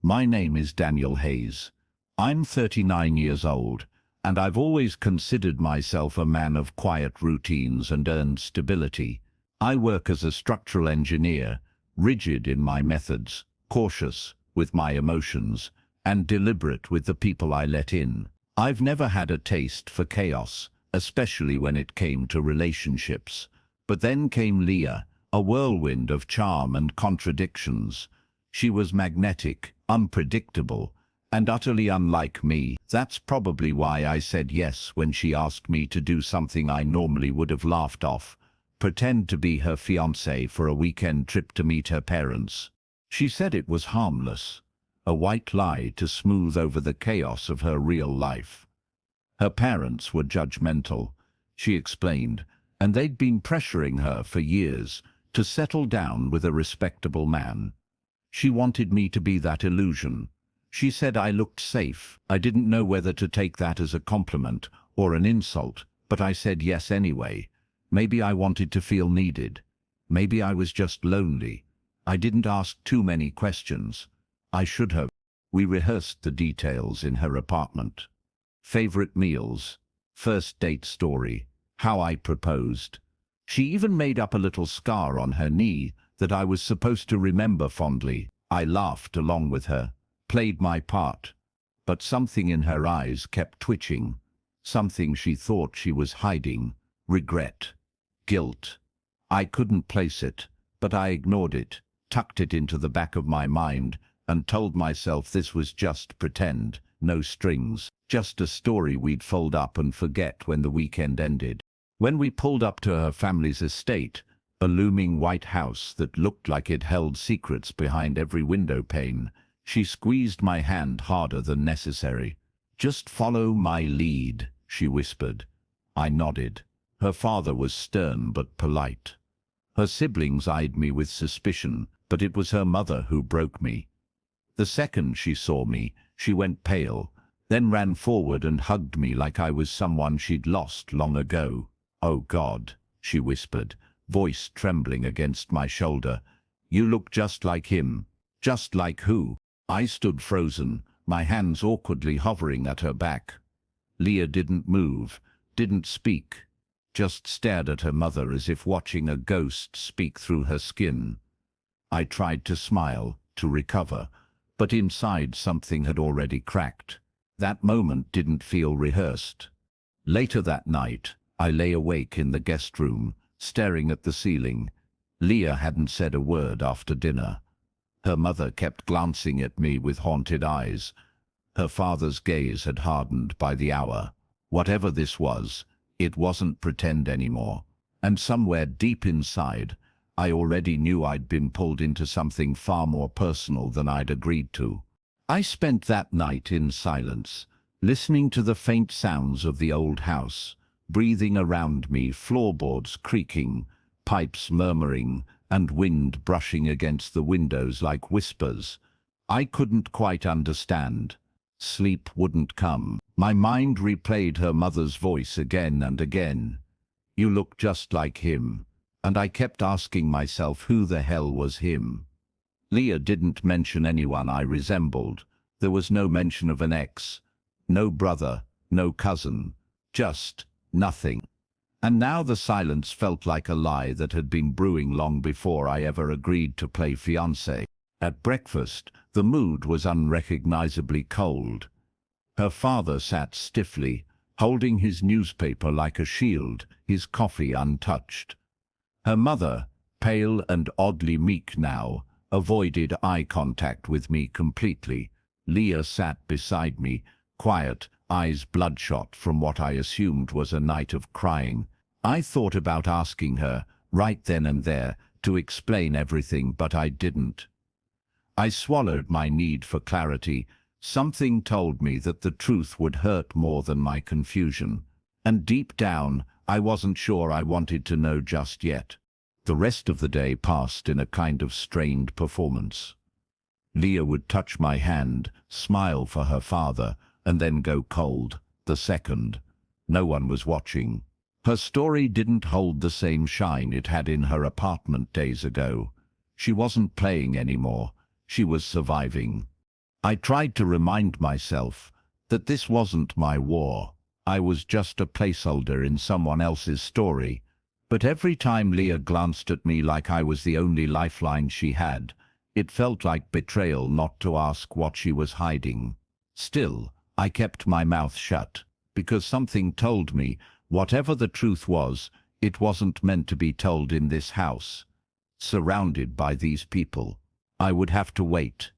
My name is Daniel Hayes. I'm 39 years old, and I've always considered myself a man of quiet routines and earned stability. I work as a structural engineer, rigid in my methods, cautious with my emotions, and deliberate with the people I let in. I've never had a taste for chaos, especially when it came to relationships. But then came Leah, a whirlwind of charm and contradictions. She was magnetic, unpredictable, and utterly unlike me. That's probably why I said yes when she asked me to do something I normally would have laughed off, pretend to be her fiancé for a weekend trip to meet her parents. She said it was harmless, a white lie to smooth over the chaos of her real life. Her parents were judgmental, she explained, and they'd been pressuring her for years to settle down with a respectable man. She wanted me to be that illusion. She said I looked safe. I didn't know whether to take that as a compliment or an insult, but I said yes anyway. Maybe I wanted to feel needed. Maybe I was just lonely. I didn't ask too many questions. I should have. We rehearsed the details in her apartment. Favorite meals, first date story, how I proposed. She even made up a little scar on her knee that I was supposed to remember fondly. I laughed along with her, played my part, but something in her eyes kept twitching, something she thought she was hiding, regret, guilt. I couldn't place it, but I ignored it, tucked it into the back of my mind, and told myself this was just pretend, no strings, just a story we'd fold up and forget when the weekend ended. When we pulled up to her family's estate, a looming white house that looked like it held secrets behind every window pane, she squeezed my hand harder than necessary. "Just follow my lead," she whispered. I nodded. Her father was stern but polite. Her siblings eyed me with suspicion, but it was her mother who broke me. The second she saw me, she went pale, then ran forward and hugged me like I was someone she'd lost long ago. "Oh God," she whispered, voice trembling against my shoulder. "You look just like him." "Just like who?" I stood frozen, my hands awkwardly hovering at her back. Leah didn't move, didn't speak, just stared at her mother as if watching a ghost speak through her skin. I tried to smile, to recover, but inside something had already cracked. That moment didn't feel rehearsed. Later that night, I lay awake in the guest room, staring at the ceiling. Leah hadn't said a word after dinner. Her mother kept glancing at me with haunted eyes. Her father's gaze had hardened by the hour. Whatever this was, it wasn't pretend anymore. And somewhere deep inside, I already knew I'd been pulled into something far more personal than I'd agreed to. I spent that night in silence, listening to the faint sounds of the old house, breathing around me, floorboards creaking, pipes murmuring, and wind brushing against the windows like whispers. I couldn't quite understand. Sleep wouldn't come. My mind replayed her mother's voice again and again. "You look just like him." And I kept asking myself who the hell was him. Leah didn't mention anyone I resembled. There was no mention of an ex, no brother, no cousin, just nothing. And now the silence felt like a lie that had been brewing long before I ever agreed to play fiancé. At breakfast, the mood was unrecognizably cold. Her father sat stiffly, holding his newspaper like a shield, his coffee untouched. Her mother, pale and oddly meek now, avoided eye contact with me completely. Leah sat beside me, quiet, eyes bloodshot from what I assumed was a night of crying. I thought about asking her, right then and there, to explain everything, but I didn't. I swallowed my need for clarity. Something told me that the truth would hurt more than my confusion. And deep down, I wasn't sure I wanted to know just yet. The rest of the day passed in a kind of strained performance. Leah would touch my hand, smile for her father, and then go cold, the second. No one was watching. Her story didn't hold the same shine it had in her apartment days ago. She wasn't playing anymore. She was surviving. I tried to remind myself that this wasn't my war. I was just a placeholder in someone else's story. But every time Leah glanced at me like I was the only lifeline she had, it felt like betrayal not to ask what she was hiding. Still, I kept my mouth shut, because something told me, whatever the truth was, it wasn't meant to be told in this house. Surrounded by these people, I would have to wait.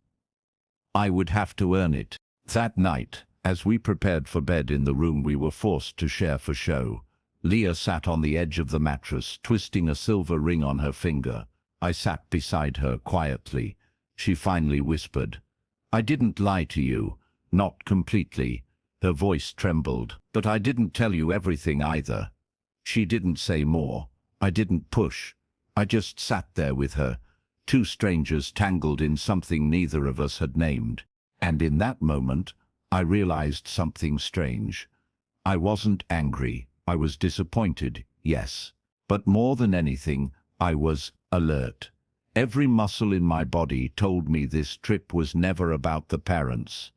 I would have to earn it. That night, as we prepared for bed in the room we were forced to share for show, Leah sat on the edge of the mattress, twisting a silver ring on her finger. I sat beside her quietly. She finally whispered, "I didn't lie to you. Not completely." Her voice trembled. "But I didn't tell you everything either." She didn't say more. I didn't push. I just sat there with her, two strangers tangled in something neither of us had named. And in that moment, I realized something strange. I wasn't angry. I was disappointed, yes. But more than anything, I was alert. Every muscle in my body told me this trip was never about the parents.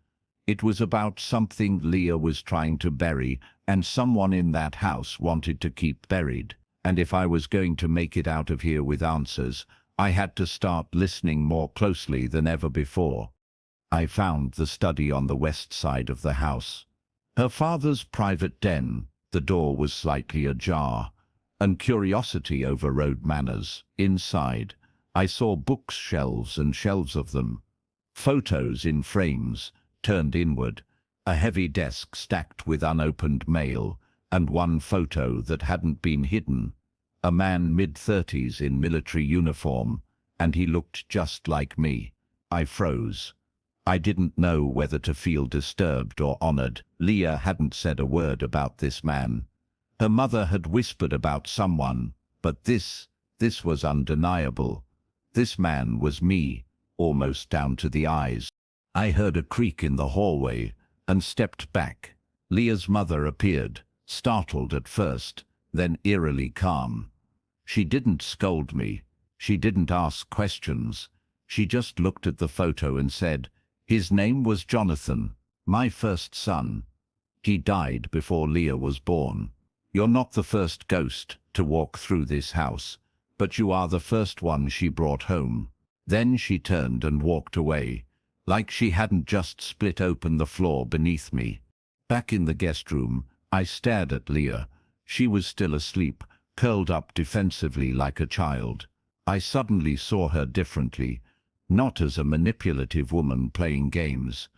It was about something Leah was trying to bury, and someone in that house wanted to keep buried. And if I was going to make it out of here with answers, I had to start listening more closely than ever before. I found the study on the west side of the house. Her father's private den. The door was slightly ajar, and curiosity overrode manners. Inside, I saw books, shelves and shelves of them. Photos in frames, turned inward, a heavy desk stacked with unopened mail, and one photo that hadn't been hidden. A man mid-30s in military uniform, and he looked just like me. I froze. I didn't know whether to feel disturbed or honored. Leah hadn't said a word about this man. Her mother had whispered about someone, but this was undeniable. This man was me, almost down to the eyes. I heard a creak in the hallway and stepped back. Leah's mother appeared, startled at first, then eerily calm. She didn't scold me. She didn't ask questions. She just looked at the photo and said, "His name was Jonathan, my first son. He died before Leah was born. You're not the first ghost to walk through this house, but you are the first one she brought home." Then she turned and walked away, like she hadn't just split open the floor beneath me. Back in the guest room, I stared at Leah. She was still asleep, curled up defensively like a child. I suddenly saw her differently. Not as a manipulative woman playing games,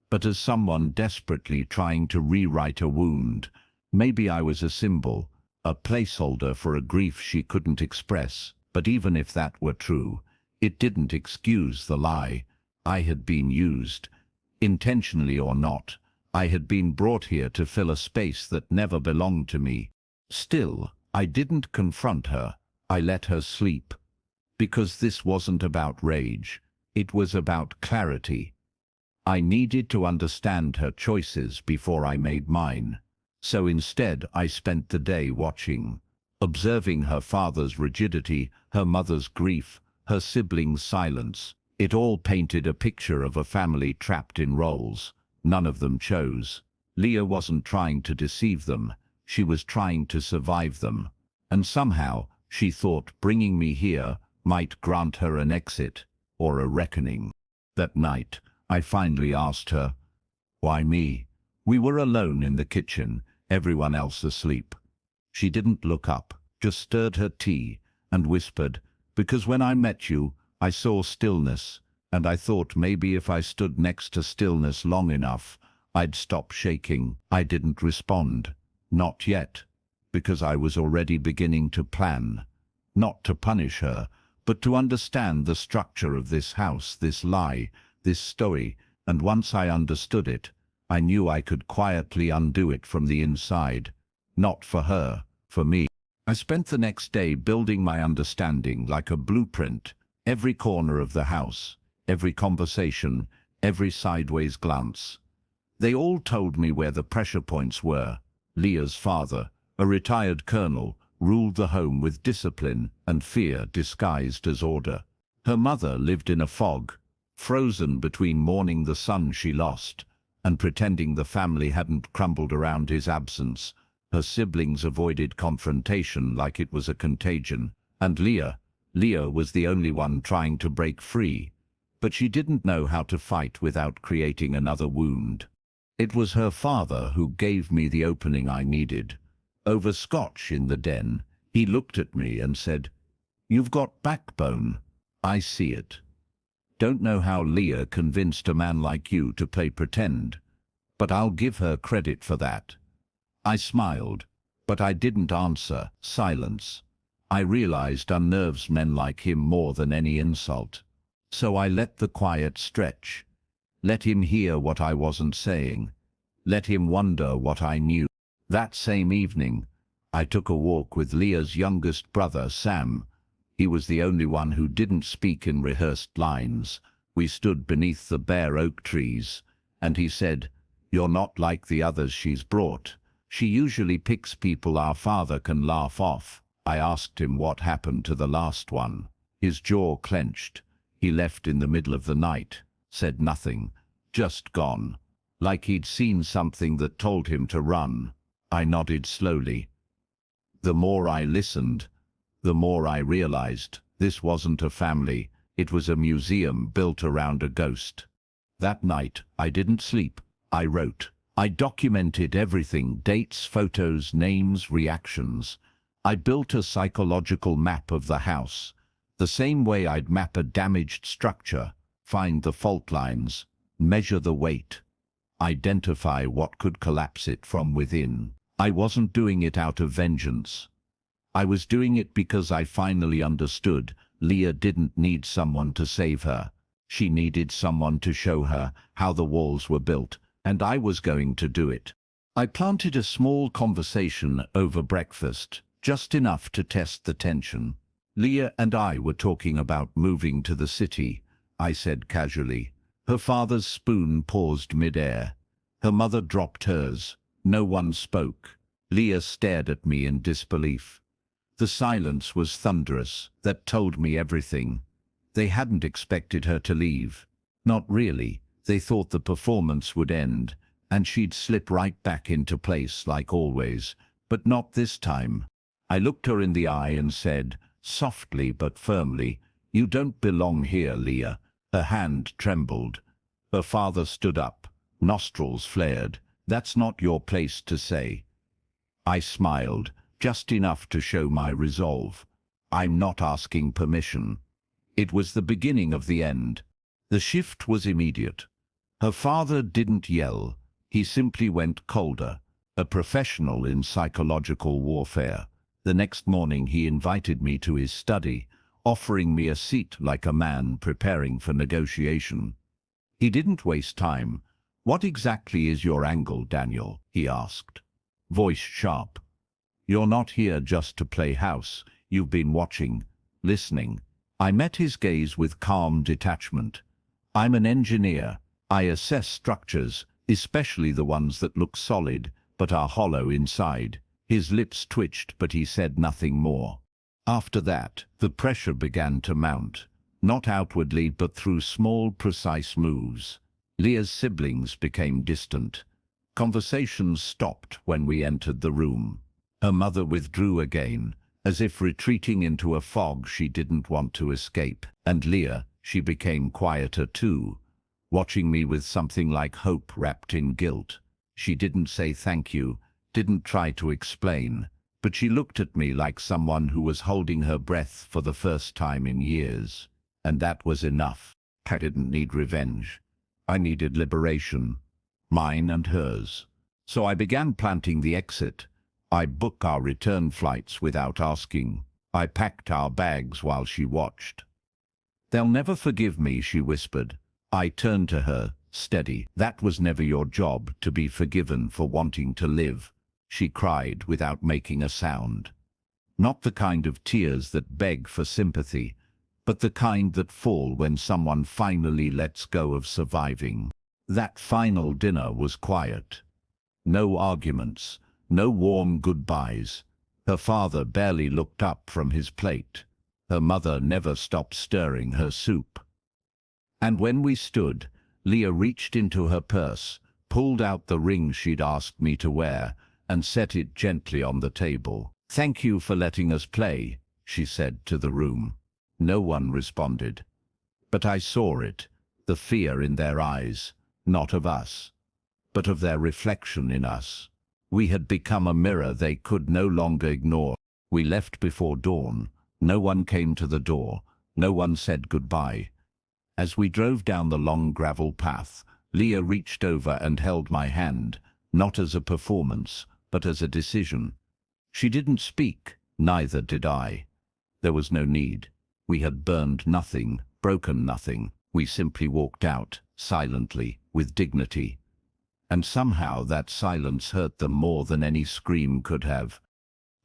but as someone desperately trying to rewrite a wound. Maybe I was a symbol, a placeholder for a grief she couldn't express. But even if that were true, it didn't excuse the lie. I had been used. Intentionally or not, I had been brought here to fill a space that never belonged to me. Still, I didn't confront her. I let her sleep. Because this wasn't about rage. It was about clarity. I needed to understand her choices before I made mine. So instead, I spent the day watching, observing her father's rigidity, her mother's grief, her siblings' silence. It all painted a picture of a family trapped in roles. None of them chose. Leah wasn't trying to deceive them. She was trying to survive them. And somehow, she thought bringing me here might grant her an exit, or a reckoning. That night, I finally asked her, "Why me?" We were alone in the kitchen, everyone else asleep. She didn't look up, just stirred her tea, and whispered, "Because when I met you, I saw stillness, and I thought maybe if I stood next to stillness long enough, I'd stop shaking." I didn't respond. Not yet, because I was already beginning to plan. Not to punish her, but to understand the structure of this house, this lie, this story, and once I understood it, I knew I could quietly undo it from the inside. Not for her, for me. I spent the next day building my understanding like a blueprint. Every corner of the house, every conversation, every sideways glance. They all told me where the pressure points were. Leah's father, a retired colonel, ruled the home with discipline and fear disguised as order. Her mother lived in a fog frozen between mourning the son she lost and pretending the family hadn't crumbled around his absence. Her siblings avoided confrontation like it was a contagion, and Leah was the only one trying to break free, but she didn't know how to fight without creating another wound. It was her father who gave me the opening I needed. Over scotch in the den, he looked at me and said, "You've got backbone. I see it. Don't know how Leah convinced a man like you to play pretend, but I'll give her credit for that." I smiled, but I didn't answer. Silence. I realized unnerves men like him more than any insult. So I let the quiet stretch. Let him hear what I wasn't saying. Let him wonder what I knew. That same evening, I took a walk with Leah's youngest brother, Sam. He was the only one who didn't speak in rehearsed lines. We stood beneath the bare oak trees, and he said, "You're not like the others she's brought. She usually picks people our father can laugh off." I asked him what happened to the last one. His jaw clenched. He left in the middle of the night, said nothing, just gone, like he'd seen something that told him to run. I nodded slowly. The more I listened, the more I realized this wasn't a family, it was a museum built around a ghost. That night, I didn't sleep. I wrote. I documented everything, dates, photos, names, reactions. I built a psychological map of the house, the same way I'd map a damaged structure, find the fault lines, measure the weight, identify what could collapse it from within. I wasn't doing it out of vengeance. I was doing it because I finally understood Leah didn't need someone to save her. She needed someone to show her how the walls were built, and I was going to do it. I planted a small conversation over breakfast, just enough to test the tension. Leah and I were talking about moving to the city, I said casually. Her father's spoon paused mid-air. Her mother dropped hers. No one spoke. Leah stared at me in disbelief. The silence was thunderous. That told me everything. They hadn't expected her to leave. Not really. They thought the performance would end, and she'd slip right back into place like always. But not this time. I looked her in the eye and said, softly but firmly, "You don't belong here, Leah." Her hand trembled. Her father stood up, nostrils flared. "That's not your place to say." I smiled, just enough to show my resolve. "I'm not asking permission." It was the beginning of the end. The shift was immediate. Her father didn't yell. He simply went colder, a professional in psychological warfare. The next morning he invited me to his study, offering me a seat like a man preparing for negotiation. He didn't waste time. "What exactly is your angle, Daniel?" he asked. Voice sharp. "You're not here just to play house. You've been watching, listening." I met his gaze with calm detachment. "I'm an engineer. I assess structures, especially the ones that look solid but are hollow inside." His lips twitched, but he said nothing more. After that, the pressure began to mount, not outwardly but through small, precise moves. Leah's siblings became distant. Conversations stopped when we entered the room. Her mother withdrew again, as if retreating into a fog she didn't want to escape. And Leah, she became quieter too, watching me with something like hope wrapped in guilt. She didn't say thank you, didn't try to explain, but she looked at me like someone who was holding her breath for the first time in years. And that was enough. I didn't need revenge. I needed liberation, mine and hers. So I began planting the exit. I booked our return flights without asking. I packed our bags while she watched. "They'll never forgive me," she whispered. I turned to her, steady. "That was never your job, to be forgiven for wanting to live." She cried without making a sound. Not the kind of tears that beg for sympathy, but the kind that fall when someone finally lets go of surviving. That final dinner was quiet. No arguments, no warm goodbyes. Her father barely looked up from his plate. Her mother never stopped stirring her soup. And when we stood, Leah reached into her purse, pulled out the ring she'd asked me to wear, and set it gently on the table. "Thank you for letting us play," she said to the room. No one responded. But I saw it, the fear in their eyes, not of us, but of their reflection in us. We had become a mirror they could no longer ignore. We left before dawn. No one came to the door. No one said goodbye. As we drove down the long gravel path, Leah reached over and held my hand, not as a performance, but as a decision. She didn't speak, neither did I. There was no need. We had burned nothing, broken nothing. We simply walked out, silently, with dignity. And somehow that silence hurt them more than any scream could have.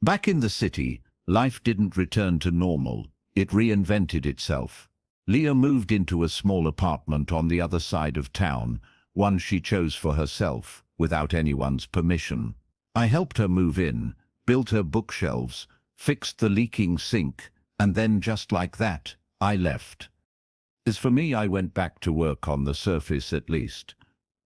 Back in the city, life didn't return to normal. It reinvented itself. Leah moved into a small apartment on the other side of town, one she chose for herself, without anyone's permission. I helped her move in, built her bookshelves, fixed the leaking sink, and then just like that, I left. As for me, I went back to work, on the surface at least.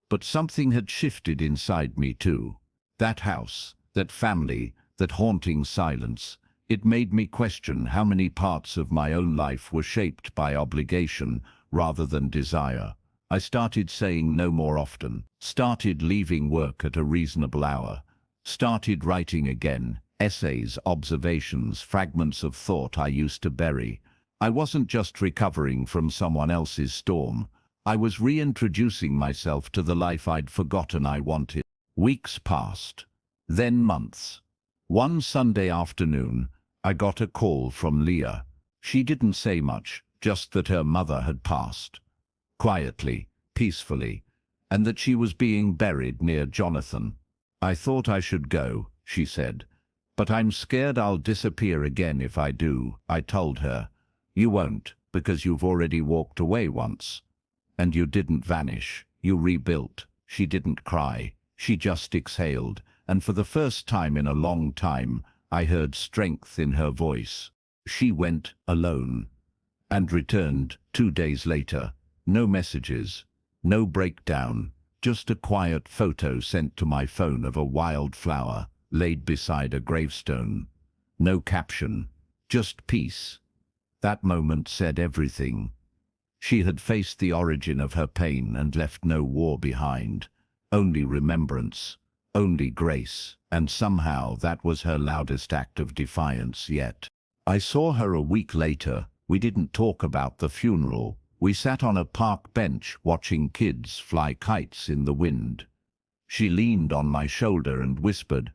But something had shifted inside me too. That house, that family, that haunting silence, it made me question how many parts of my own life were shaped by obligation rather than desire. I started saying no more often, started leaving work at a reasonable hour, started writing again, essays, observations, fragments of thought I used to bury. I wasn't just recovering from someone else's storm. I was reintroducing myself to the life I'd forgotten I wanted. Weeks passed, then months. One Sunday afternoon, I got a call from Leah. She didn't say much, just that her mother had passed. Quietly, peacefully, and that she was being buried near Jonathan. "I thought I should go," she said, "but I'm scared I'll disappear again if I do," I told her. "You won't, because you've already walked away once. And you didn't vanish, you rebuilt." She didn't cry, she just exhaled, and for the first time in a long time, I heard strength in her voice. She went alone, and returned 2 days later. No messages, no breakdown, just a quiet photo sent to my phone of a wild flower laid beside a gravestone. No caption, just peace. That moment said everything. She had faced the origin of her pain and left no war behind, only remembrance, only grace, and somehow that was her loudest act of defiance yet. I saw her a week later. We didn't talk about the funeral. We sat on a park bench watching kids fly kites in the wind. She leaned on my shoulder and whispered,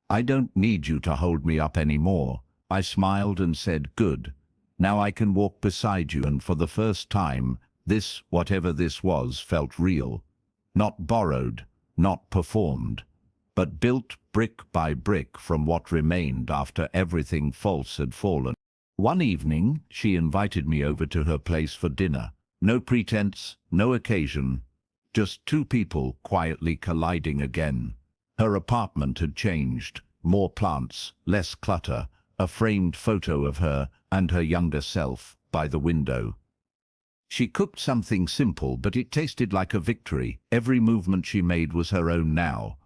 "I don't need you to hold me up anymore." I smiled and said, "Good. Now I can walk beside you." And for the first time, this, whatever this was, felt real. Not borrowed, not performed, but built brick by brick from what remained after everything false had fallen. One evening, she invited me over to her place for dinner. No pretense, no occasion, just two people quietly colliding again. Her apartment had changed. More plants, less clutter, a framed photo of her and her younger self by the window. She cooked something simple, but it tasted like a victory. Every movement she made was her own now.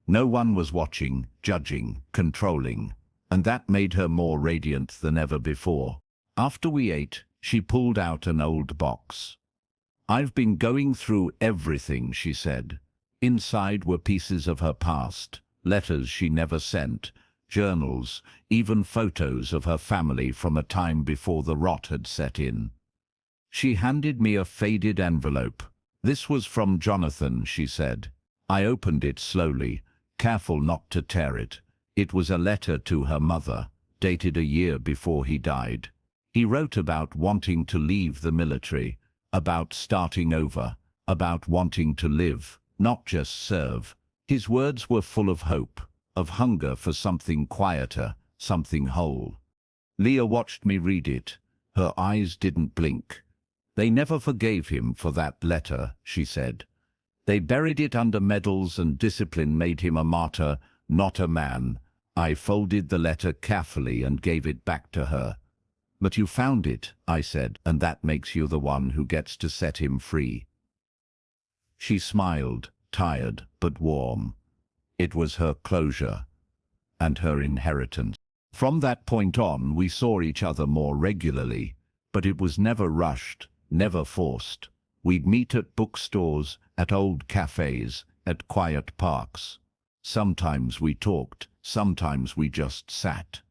No one was watching, judging, controlling, and that made her more radiant than ever before. After we ate, she pulled out an old box. "I've been going through everything," she said. Inside were pieces of her past, letters she never sent, journals, even photos of her family from a time before the rot had set in. She handed me a faded envelope. "This was from Jonathan," she said. I opened it slowly, careful not to tear it. It was a letter to her mother, dated a year before he died. He wrote about wanting to leave the military, about starting over, about wanting to live, not just serve. His words were full of hope, of hunger for something quieter, something whole. Leah watched me read it. Her eyes didn't blink. "They never forgave him for that letter," she said. "They buried it under medals, and discipline made him a martyr, not a man." I folded the letter carefully and gave it back to her. But you found it, I said, and that makes you the one who gets to set him free. She smiled, tired but warm. It was her closure and her inheritance. From that point on, we saw each other more regularly, but it was never rushed, never forced. We'd meet at bookstores, at old cafes, at quiet parks. Sometimes we talked, sometimes we just sat.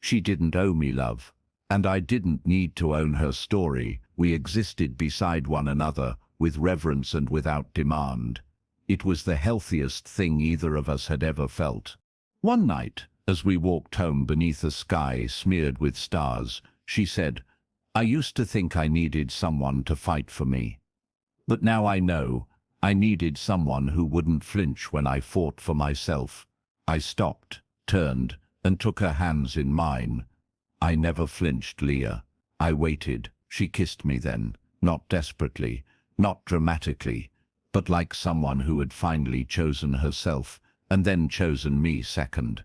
She didn't owe me love, and I didn't need to own her story. We existed beside one another, with reverence and without demand. It was the healthiest thing either of us had ever felt. One night, as we walked home beneath a sky smeared with stars, she said, "I used to think I needed someone to fight for me. But now I know I needed someone who wouldn't flinch when I fought for myself." I stopped, turned, and took her hands in mine. I never flinched, Leah. I waited. She kissed me then, not desperately, not dramatically, but like someone who had finally chosen herself, and then chosen me second.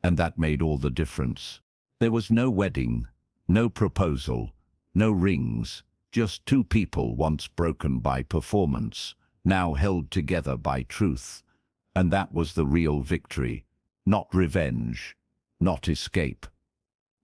And that made all the difference. There was no wedding, no proposal, no rings, just two people once broken by performance, now held together by truth. And that was the real victory. Not revenge, not escape,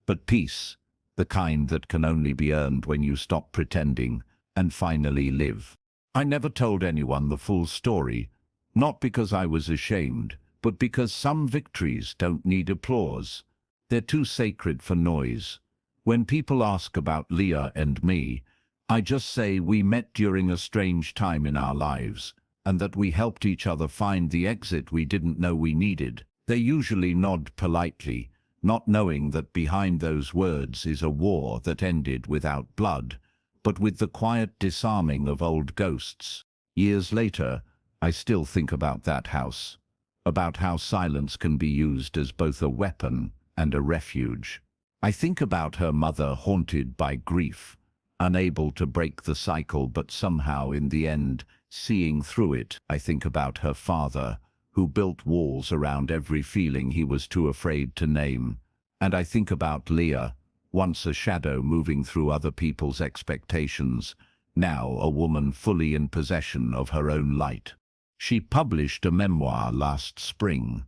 but peace, the kind that can only be earned when you stop pretending and finally live. I never told anyone the full story, not because I was ashamed, but because some victories don't need applause. They're too sacred for noise. When people ask about Leah and me, I just say we met during a strange time in our lives, and that we helped each other find the exit we didn't know we needed. They usually nod politely, not knowing that behind those words is a war that ended without blood, but with the quiet disarming of old ghosts. Years later, I still think about that house, about how silence can be used as both a weapon and a refuge. I think about her mother, haunted by grief, unable to break the cycle but somehow in the end seeing through it. I think about her father, who built walls around every feeling he was too afraid to name. And I think about Leah, once a shadow moving through other people's expectations, now a woman fully in possession of her own light. She published a memoir last spring.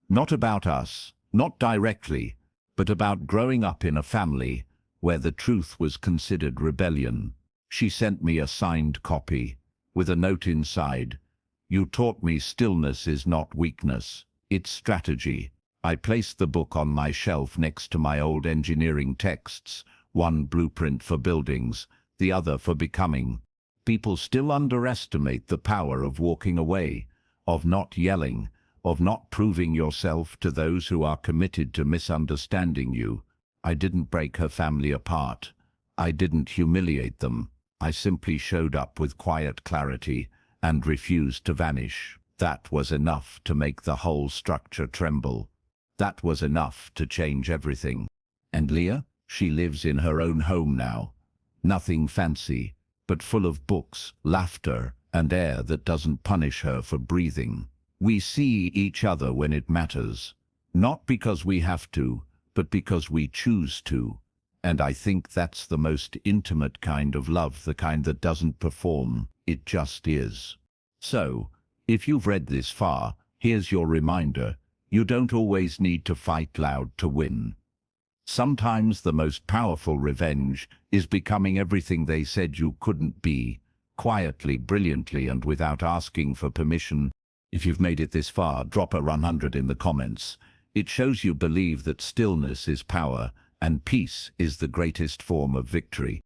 Not about us, not directly, but about growing up in a family where the truth was considered rebellion. She sent me a signed copy, with a note inside, "You taught me stillness is not weakness, it's strategy." I placed the book on my shelf next to my old engineering texts, one blueprint for buildings, the other for becoming. People still underestimate the power of walking away, of not yelling, of not proving yourself to those who are committed to misunderstanding you. I didn't break her family apart. I didn't humiliate them. I simply showed up with quiet clarity and refused to vanish. That was enough to make the whole structure tremble. That was enough to change everything. And Leah? She lives in her own home now. Nothing fancy, but full of books, laughter, and air that doesn't punish her for breathing. We see each other when it matters, not because we have to, but because we choose to. And I think that's the most intimate kind of love, the kind that doesn't perform, it just is. So, if you've read this far, here's your reminder. You don't always need to fight loud to win. Sometimes the most powerful revenge is becoming everything they said you couldn't be, quietly, brilliantly, and without asking for permission. If you've made it this far, drop a 100 in the comments. It shows you believe that stillness is power, and peace is the greatest form of victory.